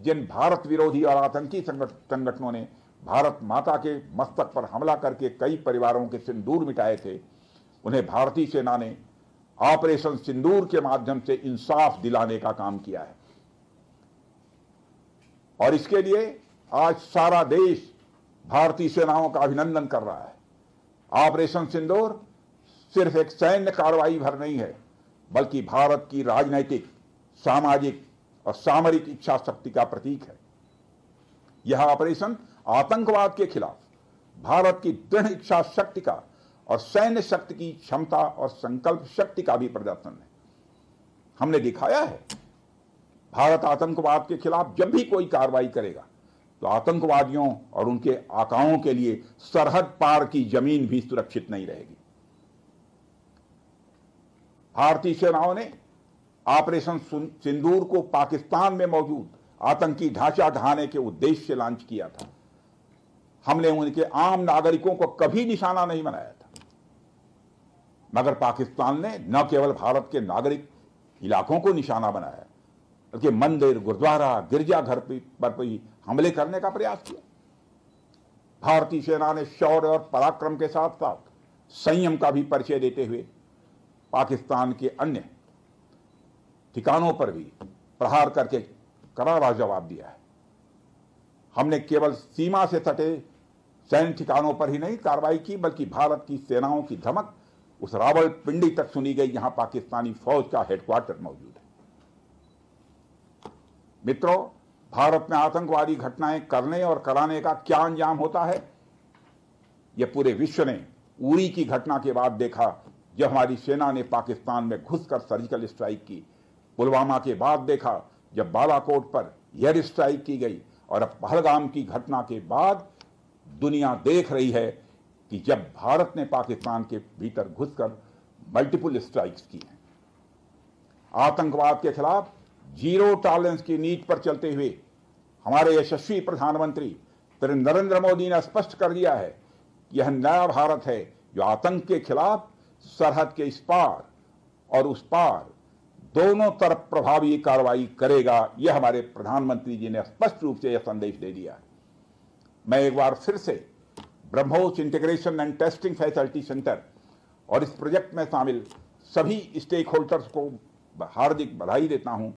जिन भारत विरोधी और आतंकी संगठनों ने भारत माता के मस्तक पर हमला करके कई परिवारों के सिंदूर मिटाए थे, उन्हें भारतीय सेना ने ऑपरेशन सिंदूर के माध्यम से इंसाफ दिलाने का काम किया है। और इसके लिए आज सारा देश भारतीय सेनाओं का अभिनंदन कर रहा है। ऑपरेशन सिंदूर सिर्फ एक सैन्य कार्रवाई भर नहीं है, बल्कि भारत की राजनैतिक, सामाजिक और सामरिक इच्छा शक्ति का प्रतीक है। यह ऑपरेशन आतंकवाद के खिलाफ भारत की दृढ़ इच्छा शक्ति का और सैन्य शक्ति की क्षमता और संकल्प शक्ति का भी प्रदर्शन है। हमने दिखाया है, भारत आतंकवाद के खिलाफ जब भी कोई कार्रवाई करेगा तो आतंकवादियों और उनके आकाओं के लिए सरहद पार की जमीन भी सुरक्षित नहीं रहेगी। भारतीय सेनाओं ने ऑपरेशन सिंदूर को पाकिस्तान में मौजूद आतंकी ढांचा ढहाने के उद्देश्य से लॉन्च किया था। हमने उनके आम नागरिकों को कभी निशाना नहीं बनाया था, मगर पाकिस्तान ने न केवल भारत के नागरिक इलाकों को निशाना बनाया, बल्कि मंदिर, गुरुद्वारा, गिरजाघर पर भी हमले करने का प्रयास किया। भारतीय सेना ने शौर्य और पराक्रम के साथ साथ संयम का भी परिचय देते हुए पाकिस्तान के अन्य ठिकानों पर भी प्रहार करके करारा जवाब दिया है। हमने केवल सीमा से सटे सैन्य ठिकानों पर ही नहीं कार्रवाई की, बल्कि भारत की सेनाओं की धमक उस रावलपिंडी तक सुनी गई जहां पाकिस्तानी फौज का हेडक्वार्टर मौजूद है। मित्रों, भारत में आतंकवादी घटनाएं करने और कराने का क्या अंजाम होता है, यह पूरे विश्व ने उरी की घटना के बाद देखा, जब हमारी सेना ने पाकिस्तान में घुसकर सर्जिकल स्ट्राइक की। पुलवामा के बाद देखा, जब बालाकोट पर एयर स्ट्राइक की गई, और अब पहलगाम की घटना के बाद दुनिया देख रही है कि जब भारत ने पाकिस्तान के भीतर घुसकर मल्टीपल स्ट्राइक्स की हैं। आतंकवाद के खिलाफ जीरो टॉलरेंस की नीति पर चलते हुए हमारे यशस्वी प्रधानमंत्री नरेंद्र मोदी ने स्पष्ट कर दिया है कि यह नया भारत है जो आतंक के खिलाफ सरहद के इस पार और उस पार दोनों तरफ प्रभावी कार्रवाई करेगा। यह हमारे प्रधानमंत्री जी ने स्पष्ट रूप से यह संदेश दे दिया है। मैं एक बार फिर से BrahMos integration and testing facility centre और इस प्रोजेक्ट में शामिल सभी स्टेक होल्डर्स को हार्दिक बधाई देता हूं